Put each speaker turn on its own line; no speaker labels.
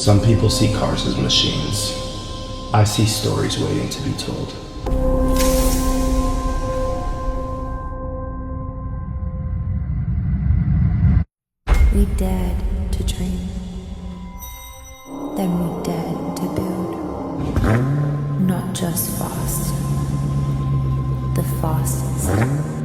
Some people see cars as machines. I see stories waiting to be told.
We dared to dream, then we dared to build. Not just fast, the fastest.